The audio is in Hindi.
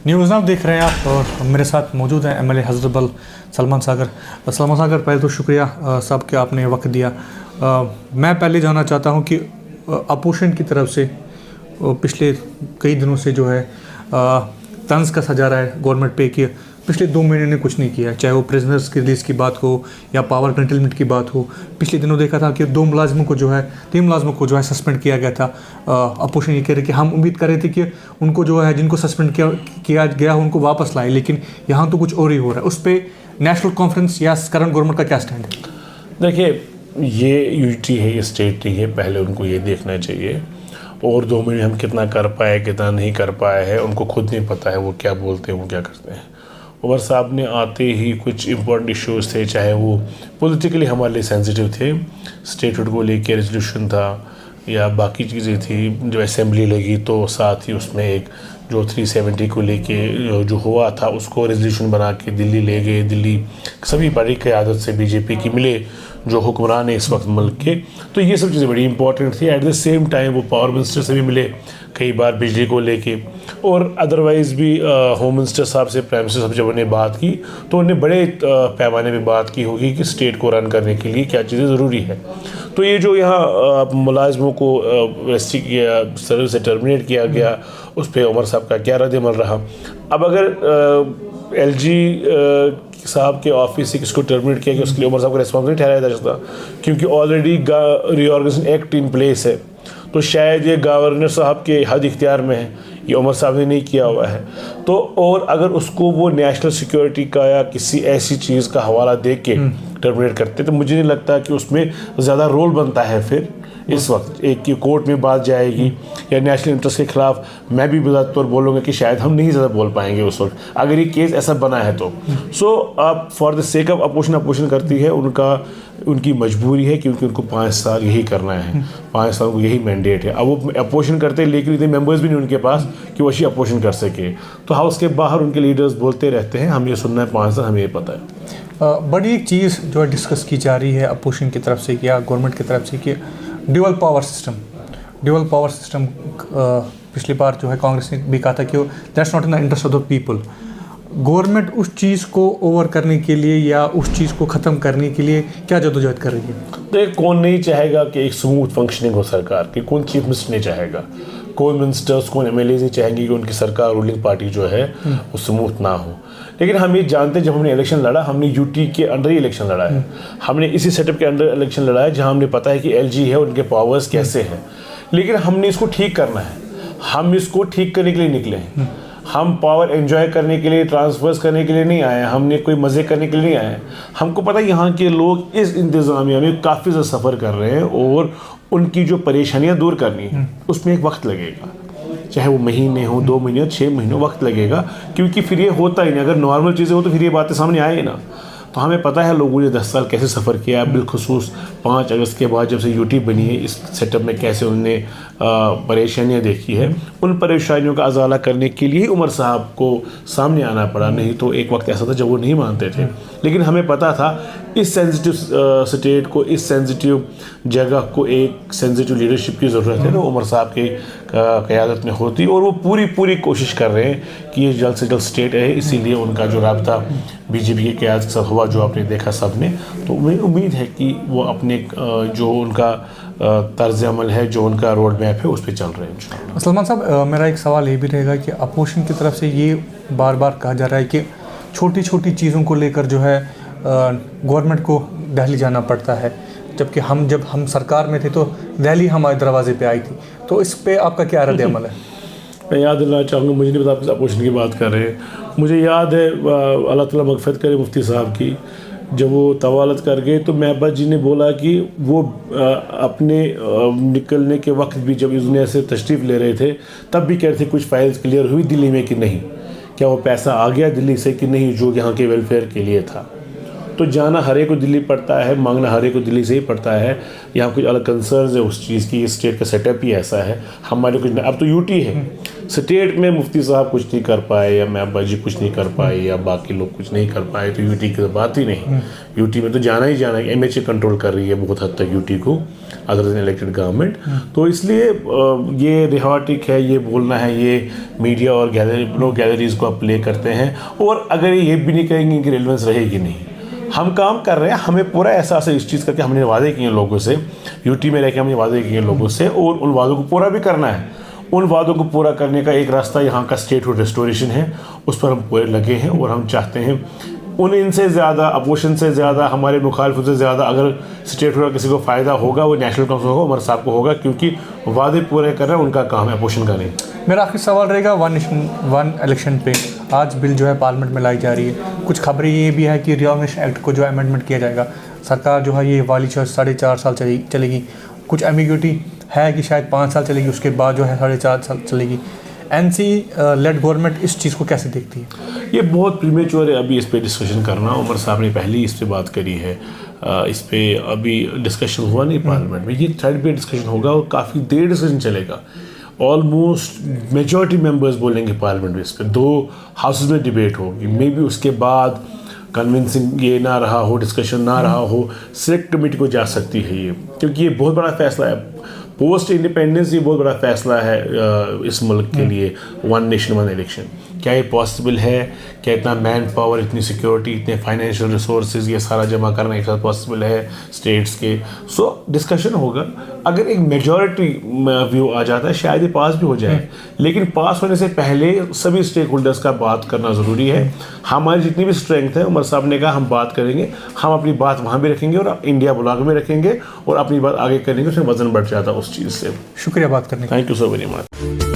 न्यूज़ नाउ देख रहे हैं आप और मेरे साथ मौजूद हैं एमएलए हज़रतबल सलमान सागर। पहले तो शुक्रिया साहब कि आपने वक्त दिया। मैं पहले जानना चाहता हूं कि अपोजिशन की तरफ से पिछले कई दिनों से जो है तंज कसा जा रहा है गवर्नमेंट पे कि पिछले 2 महीने ने कुछ नहीं किया, चाहे वो प्रिजनर्स की रिलीज़ की बात हो या पावर कंटेनमेंट की बात हो। पिछले दिनों देखा था कि 3 मुलाजमों को जो है सस्पेंड किया गया था। अपोजिशन ये कह रही कि हम उम्मीद कर रहे थे कि उनको जो है जिनको सस्पेंड किया गया उनको वापस लाए, लेकिन यहाँ तो कुछ और ही हो रहा है। उस पर नेशनल कॉन्फ्रेंस या करंट गवर्नमेंट का क्या स्टैंड है? देखिए, ये यूटी है, ये स्टेट नहीं है, पहले उनको ये देखना चाहिए। और 2 महीने हम कितना कर पाए कितना नहीं कर पाए हैं उनको खुद नहीं पता है, वो क्या बोलते हैं वो क्या करते हैं। उमर साहब ने आते ही कुछ इंपॉर्टेंट इश्यूज़ थे, चाहे वो पॉलिटिकली हमारे लिए सेंसिटिव थे, स्टेटहुड को लेके रेजोल्यूशन था या बाकी चीज़ें थी। जो असेंबली लगी तो साथ ही उसमें एक जो 370 को लेके जो हुआ था उसको रेजोल्यूशन बना के दिल्ली ले गए। दिल्ली सभी बड़ी क़यादत से बीजेपी की मिले जो हुक्मरान है इस वक्त मुल्क के, तो ये सब चीज़ें बड़ी इंपॉर्टेंट थी। एट द सेम टाइम वो पावर मिनिस्टर से भी मिले कई बार बिजली को लेके, और अदरवाइज़ भी होम मिनिस्टर साहब से, प्राइम मिनिस्टर साहब जब उन्हें बात की तो उन्हें बड़े पैमाने पे बात की होगी कि स्टेट को रन करने के लिए क्या चीज़ें ज़रूरी है। तो ये जो यहाँ मुलाजमों को एसटी किया, सर्विस से टर्मिनेट किया गया, उस पर उमर साहब का क्या रद्द-ए-अमल रहा। अब अगर एलजी साहब के ऑफिस से किसको टर्मिनेट किया गया उसके लिए उमर साहब को रिस्पॉन्सिबल नहीं ठहराया जा सकता, क्योंकि already reorganisation act in place है। तो शायद ये गवर्नर साहब के हद इख्तियार में है, ये उमर साहब ने नहीं किया हुआ है। तो और अगर उसको वो नेशनल सिक्योरिटी का या किसी ऐसी चीज़ का हवाला दे के टर्मिनेट करते तो मुझे नहीं लगता कि उसमें ज़्यादा रोल बनता है। फिर इस वक्त एक की कोर्ट में बात जाएगी या नेशनल इंटरेस्ट के खिलाफ मैं भी बिज़ात तौर बोलूँगा कि शायद हम नहीं ज़्यादा बोल पाएंगे उस वक्त, अगर ये केस ऐसा बना है तो। सो आप for the sake of opposition करती है, उनकी मजबूरी है क्योंकि उनको 5 साल यही करना है, 5 साल को यही मैंडेट है। अब वो अपोजिशन करते हैं लेकिन इतने मेंबर्स भी नहीं उनके पास कि वो अच्छी अपोजिशन कर सके। तो हाउस के बाहर उनके लीडर्स बोलते रहते हैं, हम ये सुनना है 5 साल, हमें ये पता है। बड़ी एक चीज़ जो है डिस्कस की जा रही है अपोजिशन की तरफ से या गवर्नमेंट की तरफ से कि ड्यूअल पावर सिस्टम पिछली बार जो है कांग्रेस ने भी कहा था कि that's not in the interest of the people. Government उस चीज़ को ओवर करने के लिए या उस चीज़ को ख़त्म करने के लिए क्या जद्दोजहद कर रही है? तो कौन नहीं चाहेगा कि एक स्मूथ फंक्शनिंग हो सरकार की? कौन चीफ मिनिस्टर नहीं चाहेगा? कौन मिनिस्टर्स, कौन एमएलए नहीं चाहेंगे कि उनकी सरकार, रूलिंग पार्टी जो है वो स्मूथ ना हो। लेकिन हम ये जानते हैं, जब हमने इलेक्शन लड़ा, हमने यूटी के अंडर ही इलेक्शन लड़ा है, हमने इसी सेटअप के अंडर इलेक्शन लड़ा है जहाँ हमने पता है कि एलजी है, उनके पावर्स कैसे हैं। लेकिन हमने इसको ठीक करना है, हम इसको ठीक करने के लिए निकले हैं। हम पावर एंजॉय करने के लिए, ट्रांसफर्स करने के लिए नहीं आए हैं, हमने कोई मज़े करने के लिए नहीं आए हैं। हमको पता है यहाँ के लोग इस इंतज़ामिया में काफ़ी ज़्यादा सफ़र कर रहे हैं और उनकी जो परेशानियाँ दूर करनी है उसमें एक वक्त लगेगा, चाहे वो महीने हो, 2 महीने हो, 6 महीने वक्त लगेगा, क्योंकि फिर ये होता ही नहीं। अगर नॉर्मल चीज़ें हो तो फिर ये बातें सामने आए ना। तो हमें पता है लोगों ने 10 साल कैसे सफ़र किया, बिलखुसूस 5 अगस्त के बाद जब से यूटी बनी है, इस सेटअप में कैसे उन्होंने परेशानियां देखी है। उन परेशानियों का अजाला करने के लिए उमर साहब को सामने आना पड़ा, नहीं तो एक वक्त ऐसा था जब वो नहीं मानते थे। लेकिन हमें पता था इस सेंसिटिव स्टेट को, इस सेंसिटिव जगह को एक सेंसिटिव लीडरशिप की ज़रूरत है, तो उमर साहब की क़यादत में होती, और वो पूरी कोशिश कर रहे हैं कि ये जल्द से जल्द स्टेट है। इसीलिए उनका जो राब्ता बीजेपी की क़यादत के साथ हुआ, जो आपने देखा सबने, तो मुझे उम्मीद है कि वो अपने जो उनका तर्ज अमल है, जो उनका रोड मैप है, उस पर चल रहे हैं। सलमान साहब, मेरा एक सवाल ये भी रहेगा कि अपोजिशन की तरफ से ये बार बार कहा जा रहा है कि छोटी छोटी चीज़ों को लेकर जो है गवर्नमेंट को दिल्ली जाना पड़ता है, जबकि जब हम सरकार में थे तो दिल्ली हमारे दरवाजे पे आई थी। तो इस पे आपका क्या रद्द अमल है? मैं याद दिलाना चाहूँगा, मुझे नहीं पता आप अपोजिशन की बात कर रहे हैं, मुझे याद है अल्लाह ताला मग़फ़िरत करे मुफ्ती साहब की, जब वो तवालत कर गए तो महबत जी ने बोला कि वो अपने निकलने के वक्त भी जब दुनिया से तशरीफ़ ले रहे थे तब भी कह रहे थे कुछ फाइल्स क्लियर हुई दिल्ली में कि नहीं, क्या वो पैसा आ गया दिल्ली से कि नहीं, जो यहाँ के वेलफेयर के लिए था। तो जाना हर एक को दिल्ली पड़ता है, मांगना हर एक को दिल्ली से ही पड़ता है। यहाँ कुछ अलग कंसर्न्स है उस चीज़ की, स्टेट का सेटअप ही ऐसा है। हमारे कुछ अब तो यूटी है, स्टेट में मुफ्ती साहब कुछ नहीं कर पाए या मैं अब्बा जी कुछ नहीं कर पाए या बाकी लोग कुछ नहीं कर पाए, तो यूटी की तो बात ही नहीं। यूटी में तो जाना ही जाना है, एमएचए कंट्रोल कर रही है बहुत हद तक यूटी को, अदर देन इलेक्टेड गवर्नमेंट। तो इसलिए ये रिहाटिक है, ये बोलना है, ये मीडिया और गैलरीज को आप प्ले करते हैं। और अगर ये भी नहीं कहेंगे कि रेलेवेंस रहेगी नहीं, हम काम कर रहे हैं, हमें पूरा एहसास है इस चीज़ का कि हमने वादे किए लोगों से, यूटी में रह के हमने वादे किए लोगों से, और उन वादों को पूरा भी करना है। उन वादों को पूरा करने का एक रास्ता यहाँ का स्टेटहुड रेस्टोरेशन है, उस पर हम पूरे लगे हैं। और हम चाहते हैं उन इनसे ज़्यादा, अपोजिशन से ज़्यादा, हमारे मुखालिफों से ज़्यादा अगर स्टेटहुड का किसी को फ़ायदा होगा वो नेशनल काउंसिल होगा, उमर साहब को होगा, क्योंकि वादे पूरे कर रहे हैं, उनका काम है, अपोजिशन का नहीं। मेरा आखिरी सवाल रहेगा वन नेशन वन इलेक्शन पे। आज बिल जो है पार्लियामेंट में लाई जा रही है, कुछ खबरें ये भी है कि रिओर्गनाइजेशन एक्ट को जो अमेंडमेंट किया जाएगा, सरकार जो है ये वाली 4.5 साल चलेगी। कुछ एम्बिग्यूटी है कि शायद 5 साल चलेगी, उसके बाद जो है 4.5 साल चलेगी। एनसी लेड गवर्नमेंट इस चीज़ को कैसे देखती है? ये बहुत प्रीमेच्योर है अभी इस पे डिस्कशन करना। उमर साहब ने पहले ही इस पे बात करी है, इस पे अभी डिस्कशन हुआ नहीं पार्लियामेंट में, ये थर्ड पे डिस्कशन होगा और काफ़ी देर डिस्कशन चलेगा। ऑलमोस्ट मेजॉरिटी मेंबर्स बोलेंगे पार्लियामेंट में, इस पर 2 हाउसेस में डिबेट होगी। मे बी उसके बाद कन्विंसिंग ये ना रहा हो, डिस्कशन ना रहा हो, सिलेक्ट कमेटी को जा सकती है ये, क्योंकि ये बहुत बड़ा फैसला है। पोस्ट इंडिपेंडेंस ये बहुत बड़ा फैसला है इस मुल्क के लिए। वन नेशन वन इलेक्शन, क्या ये पॉसिबल है? क्या इतना मैन पावर, इतनी सिक्योरिटी, इतने फाइनेंशियल रिसोर्सेज ये सारा जमा करना एक साथ पॉसिबल है स्टेट्स के? सो डिस्कशन होगा। अगर एक मेजॉरिटी व्यू आ जाता है शायद ये पास भी हो जाए, लेकिन पास होने से पहले सभी स्टेक होल्डर्स का बात करना ज़रूरी है। हमारी जितनी भी स्ट्रेंथ है, उमर साहब ने कहा हम बात करेंगे, हम अपनी बात वहाँ भी रखेंगे और इंडिया ब्लॉग में रखेंगे और अपनी बात आगे करेंगे, उसमें वजन बढ़ जाता है उस चीज़ से। शुक्रिया बात करने का। Thank you so very much.